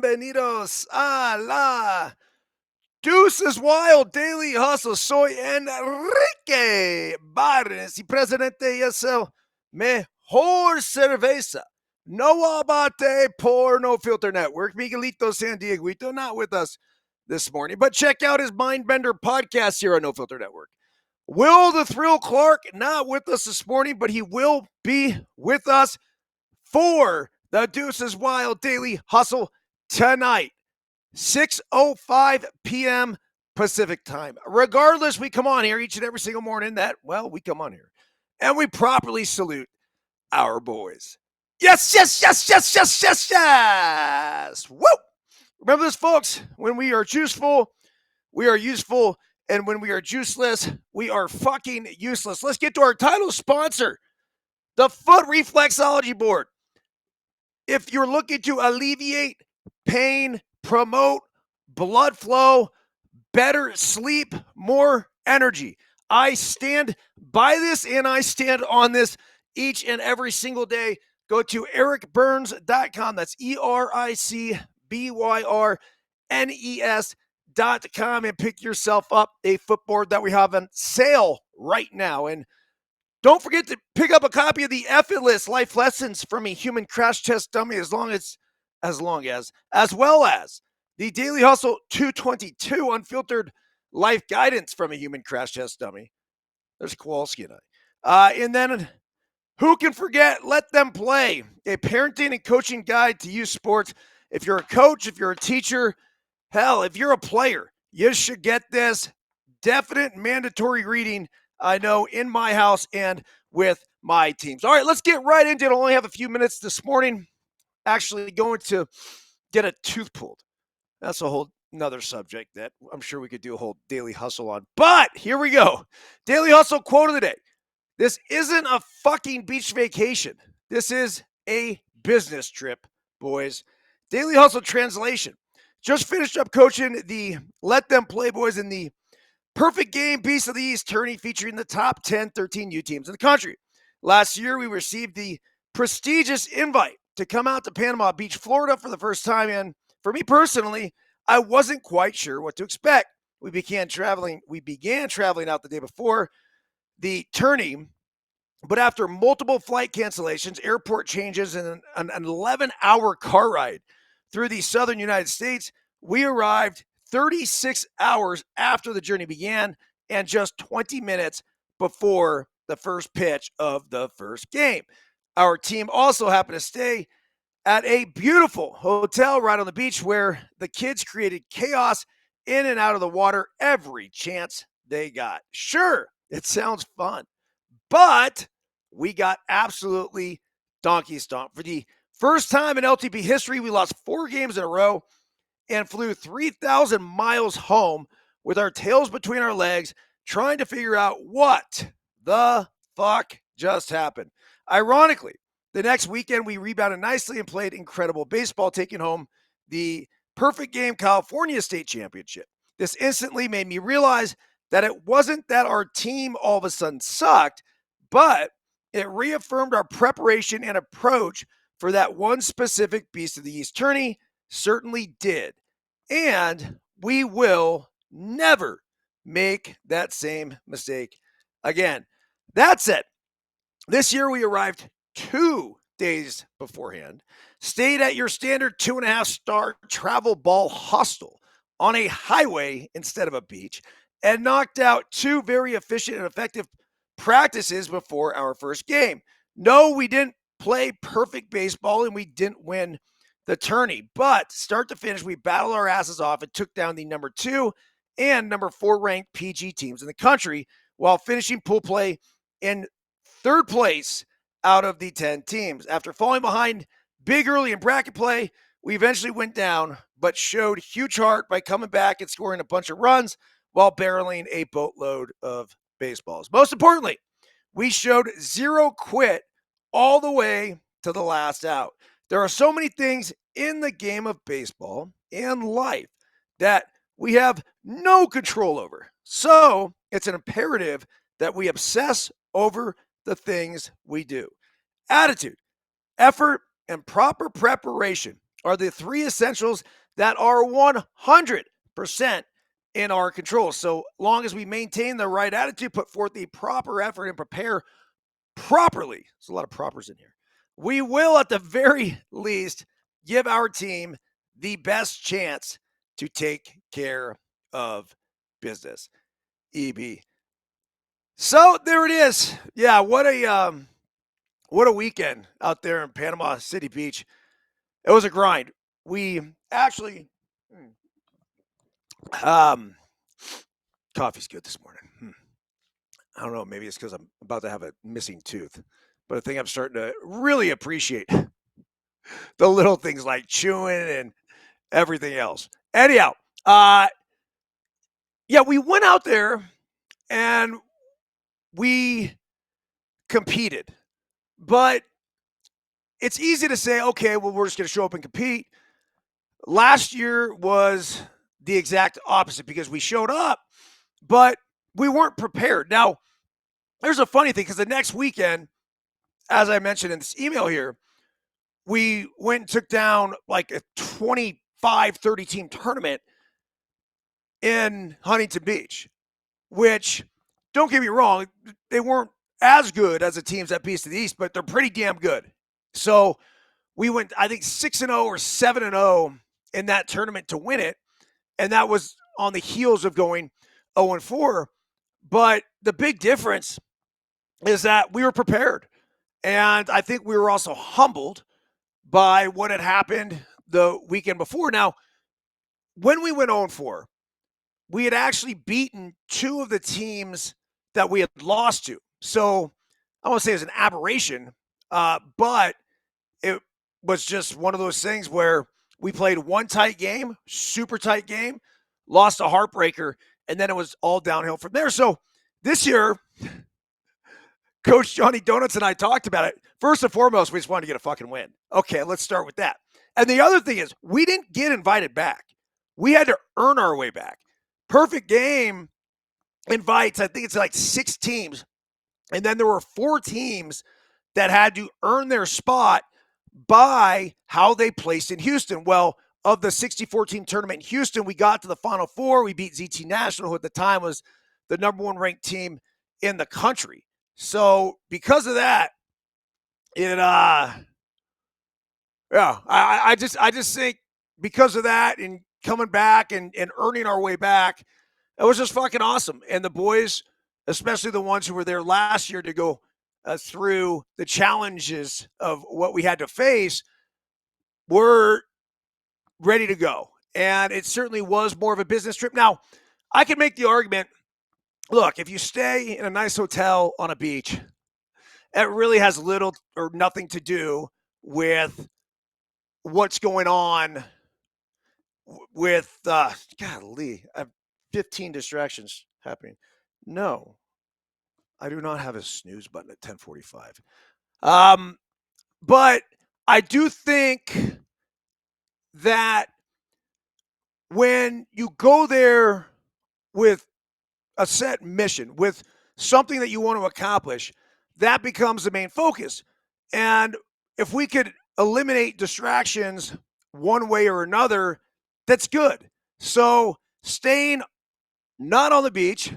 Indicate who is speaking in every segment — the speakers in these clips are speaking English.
Speaker 1: bienvenidos a la Deuces Wild Daily Hustle. Soy Enrique Byrnes y presidente y es el mejor cerveza. No abate por No Filter Network. Miguelito San Dieguito not with us this morning, but check out his Mindbender podcast here on No Filter Network. Will the Thrill Clark not with us this morning, but he will be with us for the Deuces Wild Daily Hustle tonight, 6:05 p.m. Pacific time. Regardless, we come on here each and every single morning we come on here and we properly salute our boys. Yes, yes, yes, yes, yes, yes, yes. Woo! Remember this, folks. When we are juiceful, we are useful. And when we are juiceless, we are fucking useless. Let's get to our title sponsor, the Foot Reflexology Board. If you're looking to alleviate pain, promote blood flow, better sleep, more energy, I stand by this and I stand on this each and every single day. Go to ericbyrnes.com. That's EricByrnes.com and pick yourself up a footboard that we have on sale right now. And don't forget to pick up a copy of the Effortless Life Lessons from a Human Crash Test Dummy as well as the Daily Hustle 222 Unfiltered Life Guidance from a Human Crash Test Dummy. There's Kowalski and I. And then, who can forget Let Them Play, a parenting and coaching guide to youth sports. If you're a coach, if you're a teacher, hell, if you're a player, you should get this. Definite mandatory reading, I know, in my house and with my teams. All right, let's get right into it. I only have a few minutes this morning. Actually going to get a tooth pulled. That's a whole another subject that I'm sure we could do a whole daily hustle on. But here we go. Daily hustle quote of the day. This isn't a fucking beach vacation. This is a business trip, boys. Daily hustle translation. Just finished up coaching the Let Them Play boys in the Perfect Game Beast of the East tourney featuring the top 10, 13 U teams in the country. Last year, we received the prestigious invite to come out to Panama Beach, Florida for the first time. And for me personally, I wasn't quite sure what to expect. We began traveling out the day before the tourney, but after multiple flight cancellations, airport changes, and an 11-hour car ride through the southern United States, we arrived 36 hours after the journey began and just 20 minutes before the first pitch of the first game. Our team also happened to stay at a beautiful hotel right on the beach where the kids created chaos in and out of the water every chance they got. Sure, it sounds fun, but we got absolutely donkey stomped. For the first time in LTB history, we lost 4 games in a row and flew 3,000 miles home with our tails between our legs, trying to figure out what the fuck just happened. Ironically, the next weekend, we rebounded nicely and played incredible baseball, taking home the Perfect Game California State Championship. This instantly made me realize that it wasn't that our team all of a sudden sucked, but it reaffirmed our preparation and approach for that one specific Beast of the East tourney. Certainly did. And we will never make that same mistake again. That said, this year we arrived 2 days beforehand, stayed at your standard 2.5-star travel ball hostel on a highway instead of a beach, and knocked out 2 very efficient and effective practices before our first game. No, we didn't play perfect baseball and we didn't win the tourney, but start to finish, we battled our asses off and took down the number 2 and number 4 ranked PG teams in the country while finishing pool play in 3rd place out of the 10 teams. After falling behind big early in bracket play, we eventually went down, but showed huge heart by coming back and scoring a bunch of runs while barreling a boatload of baseballs. Most importantly, we showed zero quit all the way to the last out. There are so many things in the game of baseball and life that we have no control over. So it's an imperative that we obsess over the things we do. Attitude, effort, and proper preparation are the three essentials that are 100% in our control. So long as we maintain the right attitude, put forth the proper effort, and prepare properly, there's a lot of propers in here, we will at the very least give our team the best chance to take care of business. EB. So there it is. Yeah, what a weekend out there in Panama City Beach. It was a grind. We actually um coffee's good this morning. I don't know, maybe it's because I'm about to have a missing tooth. But I think I'm starting to really appreciate the little things like chewing and everything else. Anyhow, yeah, we went out there and we competed. But it's easy to say, okay, well, we're just going to show up and compete. Last year was the exact opposite because we showed up, but we weren't prepared. Now, there's a funny thing because the next weekend, as I mentioned in this email here, we went and took down like a 25-30 team tournament in Huntington Beach, which, don't get me wrong, they weren't as good as the teams at Beast of the East, but they're pretty damn good. So we went, I think, 6-0 or 7-0 in that tournament to win it. And that was on the heels of going 0-4. But the big difference is that we were prepared. And I think we were also humbled by what had happened the weekend before. Now, when we went 0-4, we had actually beaten two of the teams that we had lost to. So I won't say it was an aberration, but it was just one of those things where we played one tight game, super tight game, lost a heartbreaker, and then it was all downhill from there. So this year, Coach Johnny Donuts and I talked about it. First and foremost, we just wanted to get a fucking win. Okay, let's start with that. And the other thing is, we didn't get invited back. We had to earn our way back. Perfect Game invites, I think it's like 6 teams. And then there were 4 teams that had to earn their spot by how they placed in Houston. Well, of the 64 team tournament in Houston, we got to the Final Four. We beat ZT National, who at the time was the number 1 ranked team in the country. So because of that, I just think because of that and coming back and earning our way back, it was just fucking awesome. And the boys, especially the ones who were there last year to go through the challenges of what we had to face, were ready to go. And it certainly was more of a business trip. Now, I can make the argument, look, if you stay in a nice hotel on a beach, it really has little or nothing to do with what's going on with, golly, I have 15 distractions happening. No, I do not have a snooze button at 10:45. But I do think that when you go there with a set mission, with something that you want to accomplish, that becomes the main focus. And if we could eliminate distractions one way or another, that's good. So staying not on the beach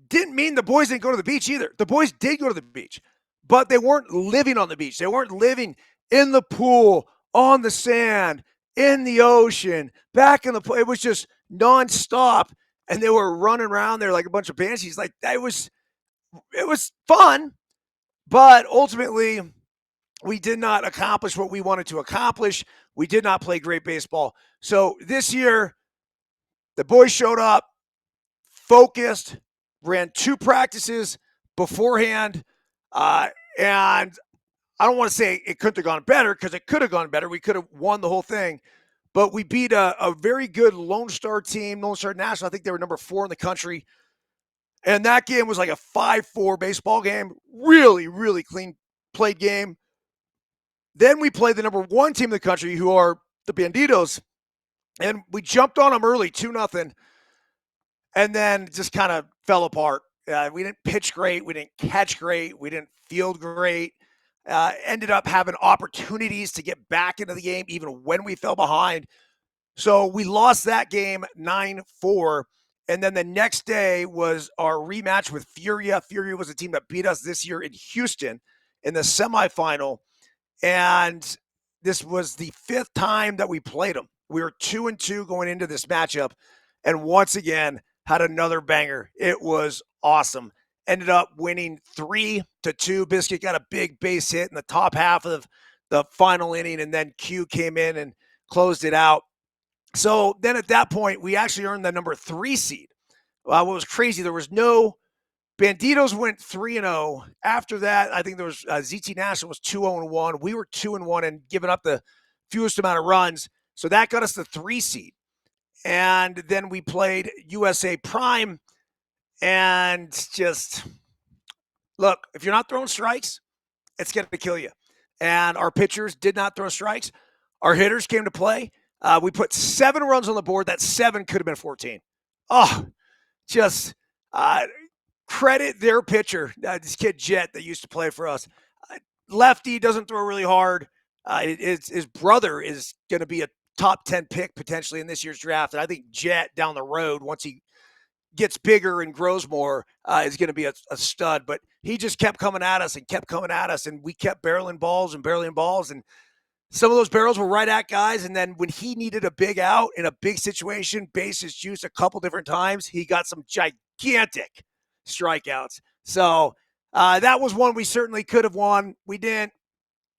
Speaker 1: didn't mean the boys didn't go to the beach either. The boys did go to the beach, but they weren't living on the beach. They weren't living in the pool, on the sand, in the ocean, back in the pool. It was just nonstop. And they were running around there like a bunch of banshees. Like it was fun, but ultimately we did not accomplish what we wanted to accomplish. We did not play great baseball. So this year, the boys showed up, focused, ran 2 practices beforehand, and I don't want to say it couldn't have gone better because it could have gone better. We could have won the whole thing, but we beat a very good Lone Star team, Lone Star National. I think they were number 4 in the country. And that game was like a 5-4 baseball game. Really, really clean played game. Then we played the number 1 team in the country, who are the Banditos. And we jumped on them early, 2-0. And then just kind of fell apart. We didn't pitch great. We didn't catch great. We didn't field great. ended up having opportunities to get back into the game even when we fell behind. So we lost that game 9-4. And then the next day was our rematch with Furia. Furia was a team that beat us this year in Houston in the semifinal. And this was the 5th time that we played them. We were 2-2 going into this matchup. And once again, had another banger. It was awesome. Ended up winning 3-2. Biscuit got a big base hit in the top half of the final inning. And then Q came in and closed it out. So then at that point, we actually earned the number 3 seed. What was crazy, there was no Banditos went 3-0. After that, I think there was ZT National was 2-0-1. We were 2-1 and giving up the fewest amount of runs. So that got us the 3 seed. And then we played USA Prime. And just look, if you're not throwing strikes, it's going to kill you. And our pitchers did not throw strikes. Our hitters came to play. We put 7 runs on the board. That 7 could have been 14. Oh, just credit their pitcher, this kid Jet that used to play for us. Lefty, doesn't throw really hard. His brother is going to be a top 10 pick potentially in this year's draft. And I think Jet down the road, once he gets bigger and grows more, is going to be a stud. But he just kept coming at us and kept coming at us. And we kept barreling balls. And some of those barrels were right at guys. And then when he needed a big out in a big situation, bases juiced a couple different times, he got some gigantic strikeouts. So that was one we certainly could have won. We didn't.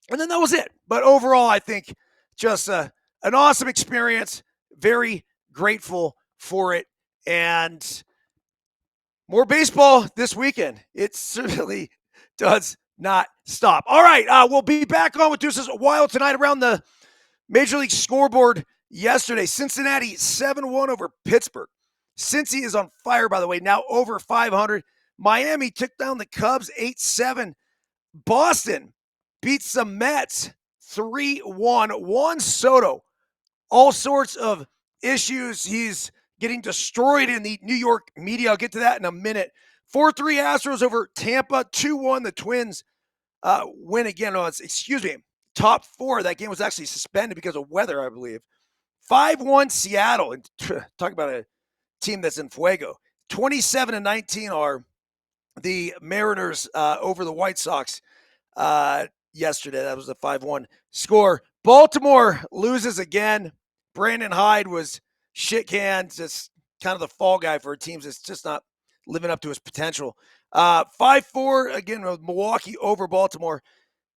Speaker 1: And then that was it. But overall, I think just an awesome experience. Very grateful for it. And more baseball this weekend. It certainly does not stop. All right, we'll be back on with Deuces a while tonight around the Major League scoreboard yesterday. Cincinnati 7-1 over Pittsburgh. Cincy is on fire, by the way, now over 500. Miami took down the Cubs 8-7. Boston beats the Mets 3-1. Juan Soto, all sorts of issues. He's getting destroyed in the New York media. I'll get to that in a minute. 4-3 Astros over Tampa. 2-1 the Twins win again. Top 4. That game was actually suspended because of weather, I believe. 5-1 Seattle. And talk about a team that's in fuego. 27-19 are the Mariners over the White Sox yesterday. That was the 5-1 score. Baltimore loses again. Brandon Hyde was shit canned, just kind of the fall guy for teams that's just not living up to his potential. 5-4 again with Milwaukee over Baltimore.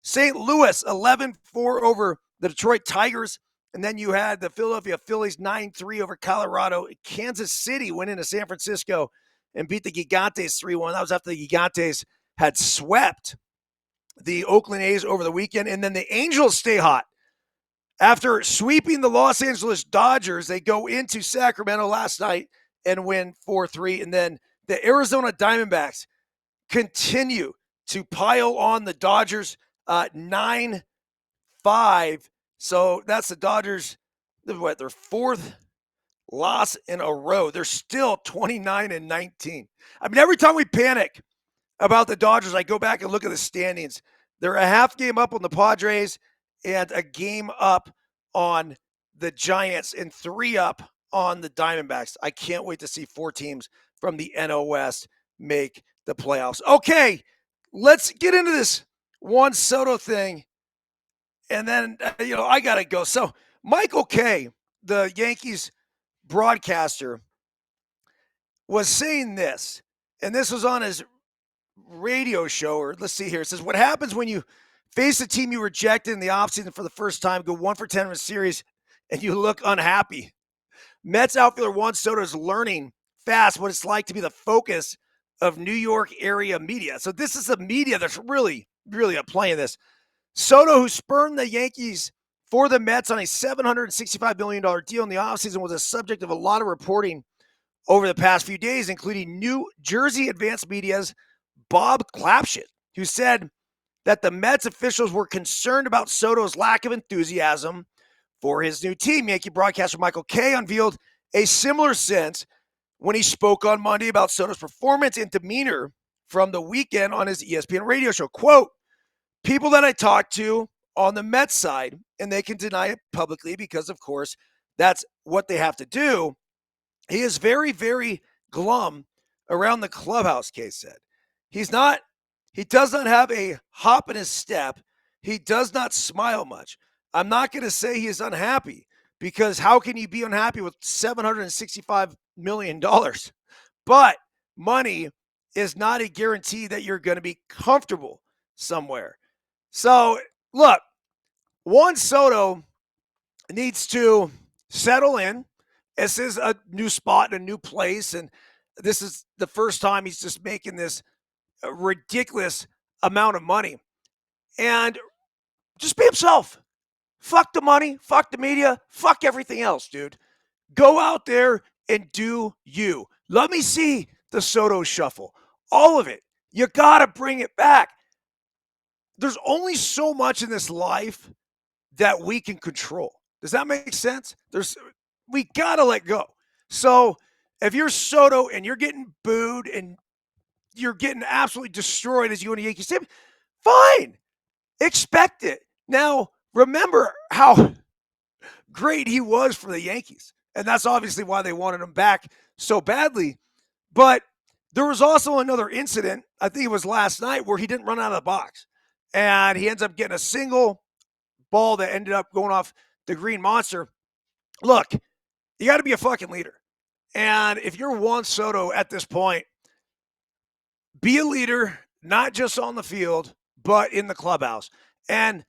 Speaker 1: St. Louis 11-4 over the Detroit Tigers. And then you had the Philadelphia Phillies 9-3 over Colorado. Kansas City went into San Francisco and beat the Gigantes 3-1. That was after the Gigantes had swept the Oakland A's over the weekend. And then the Angels stay hot. After sweeping the Los Angeles Dodgers, they go into Sacramento last night and win 4-3. And then the Arizona Diamondbacks continue to pile on the Dodgers 9-5. So that's the Dodgers, their 4th loss in a row. They're still 29-19. I mean, every time we panic about the Dodgers, I go back and look at the standings. They're a half game up on the Padres and a game up on the Giants and 3 up on the Diamondbacks. I can't wait to see 4 teams from the NL West make the playoffs. Okay, let's get into this Juan Soto thing. And then, I got to go. So Michael Kay, the Yankees broadcaster, was saying this, and this was on his radio show, or let's see here. It says, what happens when you face a team you rejected in the offseason for the first time, go 1-for-10 in a series, and you look unhappy? Mets outfielder Juan Soto is learning fast what it's like to be the focus of New York area media. So this is the media that's really, really playing this. Soto, who spurned the Yankees for the Mets on a $765 million deal in the offseason, was a subject of a lot of reporting over the past few days, including New Jersey Advanced Media's Bob Clapshit, who said that the Mets officials were concerned about Soto's lack of enthusiasm for his new team. Yankee broadcaster Michael Kay unveiled a similar sense when he spoke on Monday about Soto's performance and demeanor from the weekend on his ESPN radio show. Quote, people that I talk to on the Mets side, and they can deny it publicly because, of course, that's what they have to do. He is very, very glum around the clubhouse, Case said. He does not have a hop in his step. He does not smile much. I'm not going to say he is unhappy because how can you be unhappy with $765 million? But money is not a guarantee that you're going to be comfortable somewhere. So, look, Juan Soto needs to settle in. This is a new spot and a new place, and this is the first time he's just making this ridiculous amount of money. And just be himself. Fuck the money, fuck the media, fuck everything else, dude. Go out there and do you. Let me see the Soto shuffle. All of it. You got to bring it back. There's only so much in this life that we can control. Does that make sense? We got to let go. So if you're Soto and you're getting booed and you're getting absolutely destroyed as you in a Yankee Stadium, fine. Expect it. Now, remember how great he was for the Yankees. And that's obviously why they wanted him back so badly. But there was also another incident, I think it was last night, where he didn't run out of the box. And he ends up getting a single ball that ended up going off the green monster. Look, you got to be a fucking leader. And if you're Juan Soto at this point, be a leader, not just on the field, but in the clubhouse. And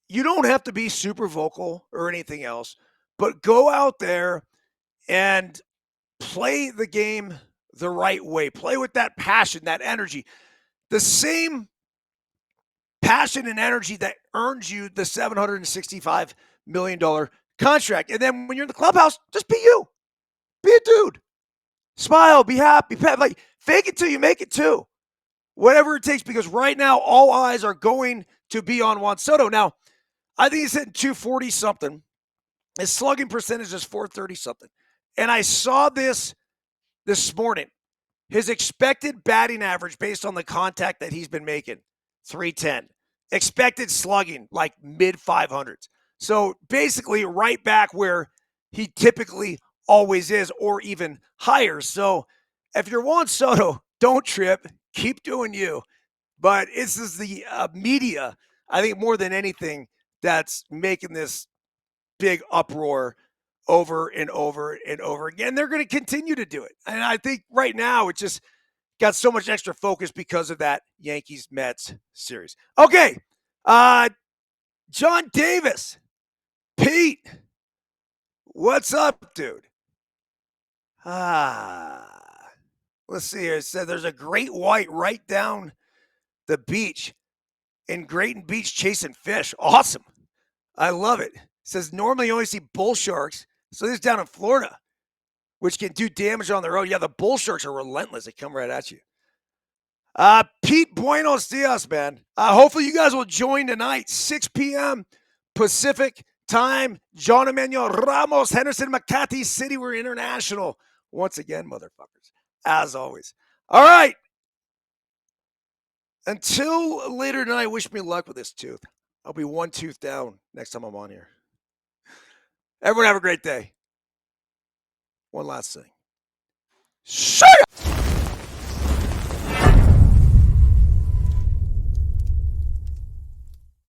Speaker 1: you don't have to be super vocal or anything else, but go out there and play the game the right way. Play with that passion, that energy. The same passion and energy that earned you the $765 million contract. And then when you're in the clubhouse, just be you. Be a dude. Smile, be happy. Like, fake it till you make it too. Whatever it takes, because right now all eyes are going to be on Juan Soto. Now, I think he's hitting 240 something. His slugging percentage is 430 something. And I saw this morning. His expected batting average based on the contact that he's been making, 310. Expected slugging, like mid 500s. So basically right back where he typically always is, or even higher. So if you're Juan Soto, don't trip. Keep doing you. But this is the media, I think, more than anything, that's making this big uproar over and over and over again. They're going to continue to do it. And I think right now it just got so much extra focus because of that Yankees-Mets series. Okay. John Davis. Pete. What's up, dude? Let's see here. It said there's a great white right down the beach in Grayton Beach chasing fish. Awesome. I love it. It says normally you only see bull sharks. So this is down in Florida, which can do damage on their own. Yeah, the bull sharks are relentless. They come right at you. Pete, buenos dias, man. Hopefully you guys will join tonight, 6 p.m. Pacific time. John Emmanuel Ramos, Henderson, Makati City. We're international. Once again, motherfuckers, as always. All right. Until later tonight, wish me luck with this tooth. I'll be one tooth down next time I'm on here. Everyone have a great day. One last thing. See ya!